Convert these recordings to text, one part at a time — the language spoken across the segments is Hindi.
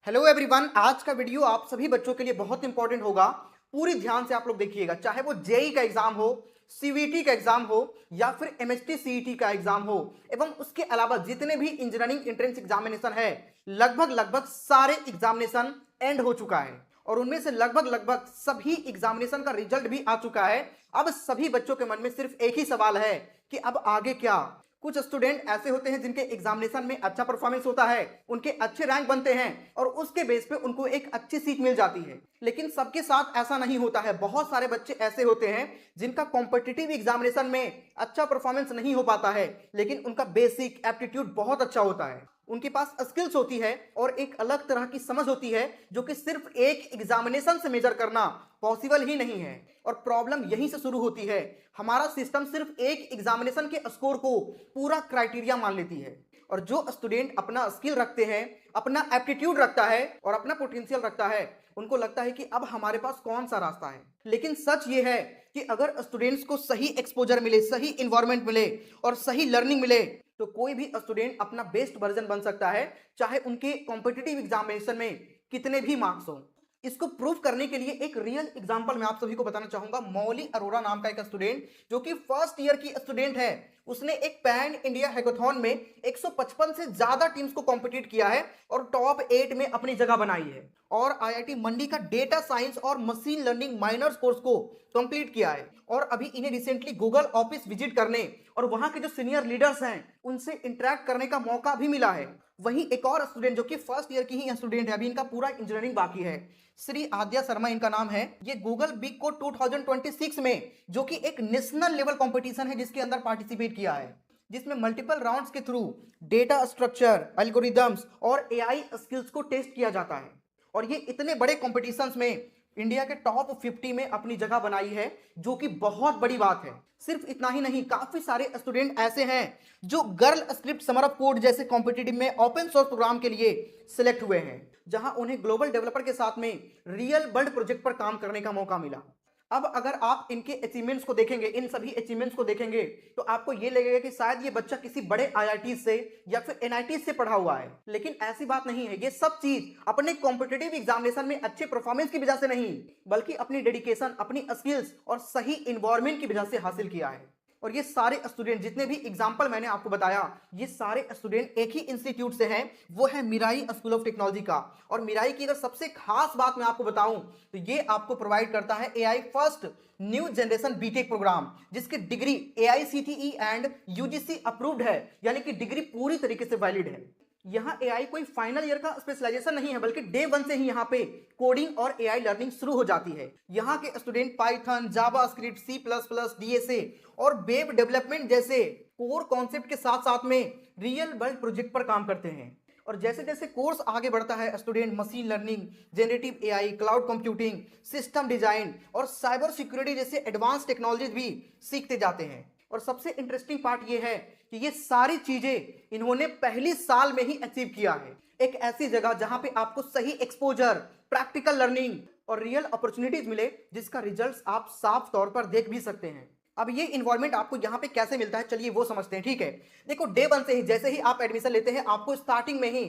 हेलो एवरीवन, आज का वीडियो आप सभी बच्चों के लिए बहुत इंपॉर्टेंट होगा। पूरी ध्यान से आप लोग देखिएगा, चाहे वो जेई का एग्जाम हो, सीवीटी का एग्जाम हो या फिर एमएसटी सीईटी का एग्जाम हो, एवं उसके अलावा जितने भी इंजीनियरिंग एंट्रेंस एग्जामिनेशन है, लगभग लगभग सारे एग्जामिनेशन एंड हो चुका है और उनमें से लगभग लगभग सभी एग्जामिनेशन का रिजल्ट भी आ चुका है। अब सभी बच्चों के मन में सिर्फ एक ही सवाल है कि अब आगे क्या। कुछ स्टूडेंट ऐसे होते हैं जिनके एग्जामिनेशन में अच्छा परफॉर्मेंस होता है, उनके अच्छे रैंक बनते हैं और उसके बेस पे उनको एक अच्छी सीट मिल जाती है। लेकिन सबके साथ ऐसा नहीं होता है। बहुत सारे बच्चे ऐसे होते हैं जिनका कॉम्पिटिटिव एग्जामिनेशन में अच्छा परफॉर्मेंस नहीं हो पाता है, लेकिन उनका बेसिक एप्टीट्यूड बहुत अच्छा होता है, उनके पास स्किल्स होती है और एक अलग तरह की समझ होती है जो कि सिर्फ एक एग्जामिनेशन से मेजर करना पॉसिबल ही नहीं है। और प्रॉब्लम यहीं से शुरू होती है। हमारा सिस्टम सिर्फ एक एग्जामिनेशन के स्कोर को पूरा क्राइटेरिया मान लेती है और जो स्टूडेंट अपना स्किल रखते हैं, अपना एप्टीट्यूड रखता है और अपना पोटेंशियल रखता है, उनको लगता है कि अब हमारे पास कौन सा रास्ता है। लेकिन सच ये है कि अगर स्टूडेंट्स को सही एक्सपोजर मिले, सही इन्वायरमेंट मिले और सही लर्निंग मिले तो कोई भी स्टूडेंट अपना बेस्ट वर्जन बन सकता है, चाहे उनके कॉम्पिटिटिव एग्जामिनेशन में कितने भी मार्क्स हो। इसको प्रूव करने के लिए एक रियल एग्जांपल मैं आप सभी को बताना चाहूंगा। मौली अरोरा नाम का एक स्टूडेंट जो कि फर्स्ट ईयर की स्टूडेंट है, उसने एक पैन इंडिया हैकाथॉन में 155 से ज्यादा टीम्स को कॉम्पिटिट किया है और टॉप 8 में अपनी जगह बनाई है और आईआईटी मंडी का डेटा साइंस और मशीन लर्निंग माइनर्स कोर्स को कंप्लीट किया है। और अभी इन्हें रिसेंटली गूगल ऑफिस विजिट करने और वहां के जो सीनियर लीडर्स हैं उनसे इंटरेक्ट करने का मौका भी मिला है। वहीं एक और स्टूडेंट जो कि फर्स्ट ईयर की ही स्टूडेंट है, अभी इनका पूरा इंजीनियरिंग बाकी है, श्री आद्या शर्मा इनका नाम है। ये गूगल बिग कोड 2026 में जो कि एक नेशनल लेवल कंपटीशन है जिसके अंदर पार्टिसिपेट किया है, जिसमें मल्टीपल राउंड्स के थ्रू डेटा स्ट्रक्चर, एल्गोरिदम्स और एआई स्किल्स को टेस्ट किया जाता है। और ये इतने बड़े कॉम्पिटिशन्स में इंडिया के टॉप 50 में अपनी जगह बनाई है, जो कि बहुत बड़ी बात है। सिर्फ इतना ही नहीं, काफी सारे स्टूडेंट ऐसे हैं जो गर्ल स्क्रिप्ट समर कोड जैसे कॉम्पिटिटिव में ओपन सोर्स प्रोग्राम के लिए सिलेक्ट हुए हैं, जहां उन्हें ग्लोबल डेवलपर के साथ में रियल वर्ल्ड प्रोजेक्ट पर काम करने का मौका मिला। अब अगर आप इनके अचीवमेंट्स को देखेंगे, इन सभी अचीवमेंट्स को देखेंगे, तो आपको ये लगेगा कि शायद ये बच्चा किसी बड़े आईआईटी से या फिर एनआईटी से पढ़ा हुआ है। लेकिन ऐसी बात नहीं है। ये सब चीज अपने कॉम्पिटिटिव एग्जामिनेशन में अच्छे परफॉर्मेंस की वजह से नहीं, बल्कि अपनी डेडिकेशन, अपनी स्किल्स और सही इन्वायरमेंट की वजह से हासिल किया है। और ये सारे स्टूडेंट, जितने भी एग्जाम्पल मैंने आपको बताया, ये सारे स्टूडेंट एक ही इंस्टीट्यूट से हैं, वो है मिराई स्कूल ऑफ टेक्नोलॉजी का। और मिराई की अगर सबसे खास बात मैं आपको बताऊं तो ये आपको प्रोवाइड करता है AI first new generation BTech programme, जिसकी डिग्री एआईसीटीई एंड यूजीसी अप्रूव्ड है, यानी कि डिग्री पूरी तरीके से वैलिड है। यहाँ एआई कोई फाइनल ईयर का स्पेशलाइजेशन नहीं है, बल्कि डे 1 से ही यहाँ पे कोडिंग और एआई लर्निंग शुरू हो जाती है। यहाँ के student Python, JavaScript, C plus plus, DSA और वेब डेवलपमेंट जैसे कोर कॉन्सेप्ट के साथ साथ में रियल वर्ल्ड प्रोजेक्ट पर काम करते हैं। और जैसे जैसे कोर्स आगे बढ़ता है, student machine learning, generative AI, cloud computing, system design और साइबर सिक्योरिटी जैसे एडवांस टेक्नोलॉजीज भी सीखते जाते हैं। और सबसे इंटरेस्टिंग पार्ट ये है कि ये सारी चीजें इन्होंने पहली साल में ही अचीव किया है, एक ऐसी जगह जहां पे आपको सही एक्सपोजर, प्रैक्टिकल लर्निंग और रियल अपॉर्चुनिटीज मिले, जिसका रिजल्ट्स आप साफ तौर पर देख भी सकते हैं। अब ये इन्वायरमेंट आपको यहाँ पे कैसे मिलता है, चलिए वो समझते हैं। ठीक है, देखो, डे 1 से ही जैसे ही आप एडमिशन लेते हैं, आपको स्टार्टिंग में ही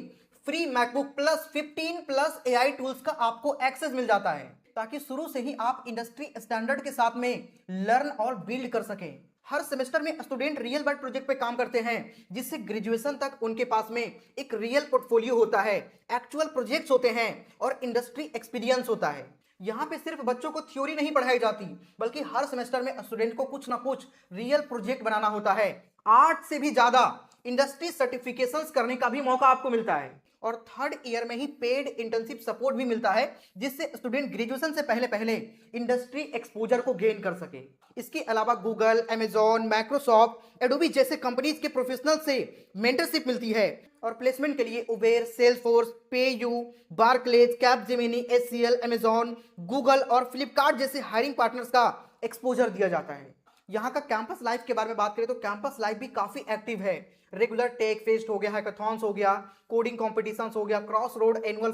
free MacBook plus 15 plus AI tools का आपको एक्सेस मिल जाता है, ताकि शुरू से ही आप इंडस्ट्री स्टैंडर्ड के साथ में लर्न और बिल्ड कर सकें। हर सेमेस्टर में स्टूडेंट रियल वर्ल्ड प्रोजेक्ट पे काम करते हैं, जिससे ग्रेजुएशन तक उनके पास में एक रियल पोर्टफोलियो होता है, एक्चुअल प्रोजेक्ट्स होते हैं और इंडस्ट्री एक्सपीरियंस होता है। यहाँ पे सिर्फ बच्चों को थ्योरी नहीं पढ़ाई जाती, बल्कि हर सेमेस्टर में स्टूडेंट को कुछ ना कुछ रियल प्रोजेक्ट बनाना होता है। 8 से भी ज्यादा इंडस्ट्री सर्टिफिकेशंस करने का भी मौका आपको मिलता है और थर्ड ईयर में ही पेड इंटर्नशिप सपोर्ट भी मिलता है, जिससे स्टूडेंट ग्रेजुएशन से पहले पहले इंडस्ट्री एक्सपोजर को गेन कर सके। इसके अलावा गूगल, अमेजॉन, माइक्रोसॉफ्ट, एडोबी जैसे कंपनीज के प्रोफेशनल से मेंटरशिप मिलती है और प्लेसमेंट के लिए Uber, Salesforce, PayU, Barclays, Capgemini, HCL, Amazon, Google और फ्लिपकार्ट जैसे हायरिंग पार्टनर्स का एक्सपोजर दिया जाता है। यहाँ का कैंपस लाइफ के बारे में बात करें तो कैंपस लाइफ भी काफी एक्टिव है। रेगुलर टेक फेस्ट हो गया, हैकाथॉन्स हो गया, कोडिंग कॉम्पिटिशन्स हो गया, क्रॉस रोड एनुअल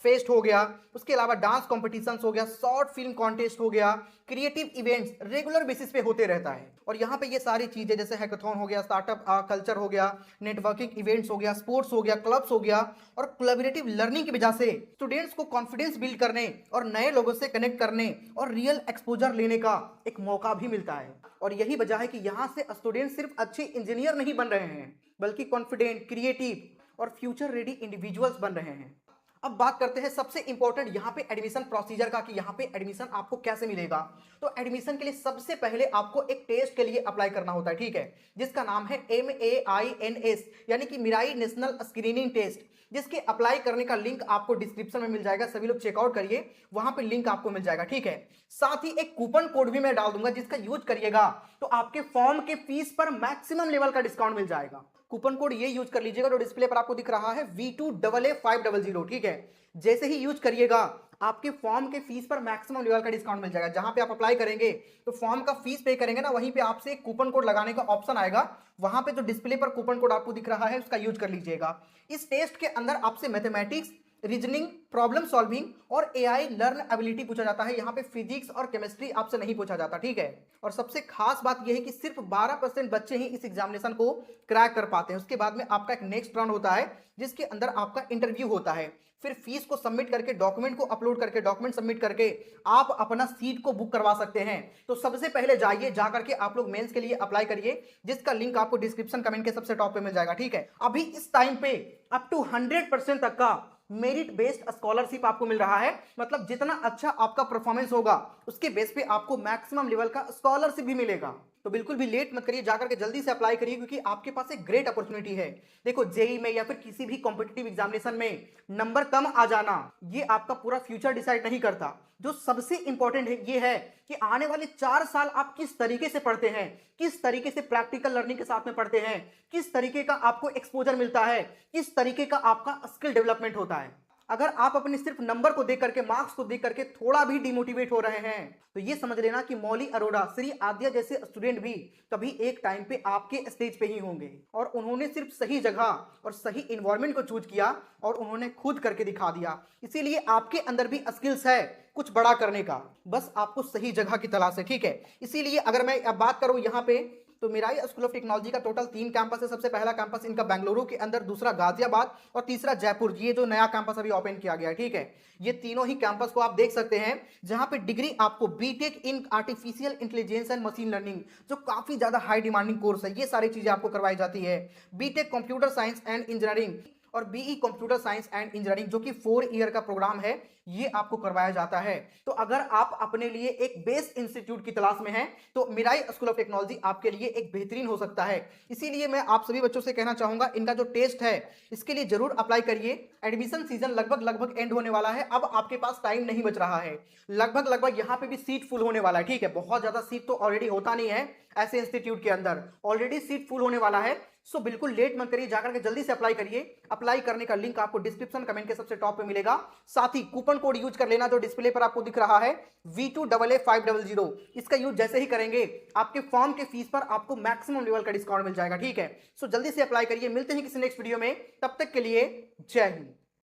फेस्ट हो गया, उसके अलावा डांस कॉम्पिटिशन्स हो गया, शॉर्ट फिल्म कॉन्टेस्ट हो गया, क्रिएटिव इवेंट्स रेगुलर बेसिस पे होते रहता है। और यहाँ पे ये सारी चीजें जैसे हैकाथॉन हो गया, स्टार्टअप कल्चर हो गया, नेटवर्किंग इवेंट्स हो गया, स्पोर्ट्स हो गया, क्लब्स हो गया, और कोलैबोरेटिव लर्निंग की वजह से स्टूडेंट्स को कॉन्फिडेंस बिल्ड करने और नए लोगों से कनेक्ट करने और रियल एक्सपोजर लेने का एक मौका भी मिलता है। और यही वजह है कि यहाँ से स्टूडेंट सिर्फ अच्छे इंजीनियर नहीं बन रहे हैं, बल्कि कॉन्फिडेंट, क्रिएटिव और फ्यूचर रेडी इंडिविजुअल्स बन रहे हैं। अब बात करते हैं सबसे इंपॉर्टेंट यहाँ पे एडमिशन प्रोसीजर का, कि यहाँ पे एडमिशन आपको कैसे मिलेगा। तो एडमिशन के लिए सबसे पहले आपको एक टेस्ट के लिए अप्लाई करना होता है, ठीक है, जिसका नाम है MAINS, यानी कि मिराई नेशनल स्क्रीनिंग टेस्ट, जिसके अप्लाई करने का लिंक आपको डिस्क्रिप्शन में मिल जाएगा। सभी लोग चेकआउट करिए, वहां पे लिंक आपको मिल जाएगा, ठीक है। साथ ही एक कूपन कोड भी मैं डाल दूंगा, जिसका यूज करिएगा तो आपके फॉर्म के फीस पर मैक्सिमम लेवल का डिस्काउंट मिल जाएगा। कूपन कोड ये यूज कर लीजिएगा जो डिस्प्ले पर आपको दिख रहा है, V2AA500, ठीक है। जैसे ही यूज करिएगा आपके फॉर्म के फीस पर मैक्सिमम लेवल का डिस्काउंट मिल जाएगा। जहां पे आप अप्लाई करेंगे तो फॉर्म का फीस पे करेंगे ना, वहीं पे आपसे एक कूपन कोड लगाने का ऑप्शन आएगा, वहां पे जो डिस्प्ले पर कूपन कोड आपको दिख रहा है उसका यूज कर लीजिएगा। इस टेस्ट के अंदर आपसे मैथमेटिक्स, रीजनिंग, प्रॉब्लम सॉल्विंग और AI लर्न एबिलिटी पूछा जाता है। यहाँ पे फिजिक्स और केमिस्ट्री आपसे नहीं पूछा जाता, ठीक है। और सबसे खास बात यह है कि सिर्फ 12% बच्चे ही इस एग्जामिनेशन को क्रैक कर पाते हैं। उसके बाद में आपका एक नेक्स्ट राउंड होता है, जिसके अंदर आपका इंटरव्यू होता है। फिर फीस को सबमिट करके, डॉक्यूमेंट को अपलोड करके, डॉक्यूमेंट सबमिट करके आप अपना सीट को बुक करवा सकते हैं। तो सबसे पहले जाइए, जाकर के आप लोग मेंस के लिए अप्लाई करिए, जिसका लिंक आपको डिस्क्रिप्शन कमेंट के सबसे टॉप पे मिल जाएगा, ठीक है। अभी इस टाइम पे अप टू 100% तक का मेरिट बेस्ड स्कॉलरशिप आपको मिल रहा है। मतलब जितना अच्छा आपका परफॉर्मेंस होगा उसके बेस पे आपको मैक्सिमम लेवल का स्कॉलरशिप भी मिलेगा। तो बिल्कुल भी लेट मत करिए, जाकर के जल्दी से अप्लाई करिए, क्योंकि आपके पास एक ग्रेट अपॉर्चुनिटी है। देखो, जेई में या फिर किसी भी कॉम्पिटिटिव एग्जामिनेशन में नंबर कम आ जाना ये आपका पूरा फ्यूचर डिसाइड नहीं करता। जो सबसे इंपॉर्टेंट है ये है कि आने वाले 4 साल आप किस तरीके से पढ़ते हैं, किस तरीके से प्रैक्टिकल लर्निंग के साथ में पढ़ते हैं, किस तरीके का आपको एक्सपोजर मिलता है, किस तरीके का आपका स्किल डेवलपमेंट होता है। अगर आप अपने सिर्फ नंबर को देख करके, मार्क्स को देख करके थोड़ा भी डिमोटिवेट हो रहे हैं, तो ये समझ लेना कि मौली अरोड़ा, श्री आद्या जैसे स्टूडेंट भी कभी एक टाइम पे आपके स्टेज पे ही होंगे। और उन्होंने सिर्फ सही जगह और सही इन्वायरमेंट को चूज किया और उन्होंने खुद करके दिखा दिया। इसीलिए आपके अंदर भी स्किल्स है कुछ बड़ा करने का, बस आपको सही जगह की तलाश है, ठीक है। इसीलिए अगर मैं अब बात करूं यहाँ पे, तो मिराई स्कूल ऑफ टेक्नोलॉजी का टोटल 3 कैंपस है। सबसे पहला कैंपस इनका बेंगलुरु के अंदर, दूसरा गाजियाबाद और तीसरा जयपुर। ये जो नया कैंपस अभी ओपन किया गया है, ठीक है। ये तीनों ही कैंपस को आप देख सकते हैं, जहां पे डिग्री आपको B Tech in artificial intelligence and machine learning, जो काफी ज्यादा हाई डिमांडिंग कोर्स है, ये सारी चीजें आपको करवाई जाती है। B Tech computer science and engineering और BE computer science and engineering, जो कि 4 ईयर का प्रोग्राम है, ये आपको करवाया जाता है। तो अगर आप अपने लिए एक बेस्ट इंस्टीट्यूट की तलाश में हैं, तो मिराई स्कूल ऑफ टेक्नोलॉजी आपके लिए एक बेहतरीन हो सकता है। इसीलिए मैं आप सभी बच्चों से कहना चाहूंगा, इनका जो टेस्ट है इसके लिए जरूर अप्लाई करिए। एडमिशन सीजन लगभग एंड होने वाला है, अब आपके पास टाइम नहीं बच रहा है। लगभग यहाँ पे भी सीट फुल होने वाला है, ठीक है। बहुत ज्यादा सीट तो ऑलरेडी होता नहीं है ऐसे इंस्टीट्यूट के अंदर, ऑलरेडी सीट फुल होने वाला है। सो बिल्कुल लेट मत करिए, जाकर के जल्दी से अप्लाई करिए। अप्लाई करने का लिंक आपको डिस्क्रिप्शन कमेंट के सबसे टॉप पे मिलेगा। साथ ही कूपन कोड यूज कर लेना जो डिस्प्ले पर आपको दिख रहा है, V2AA500। इसका यूज जैसे ही करेंगे आपके फॉर्म के फीस पर आपको मैक्सिमम लेवल का डिस्काउंट मिल जाएगा, ठीक है। सो जल्दी से अप्लाई करिए। मिलते हैं किसी नेक्स्ट वीडियो में, तब तक के लिए जय हिंद।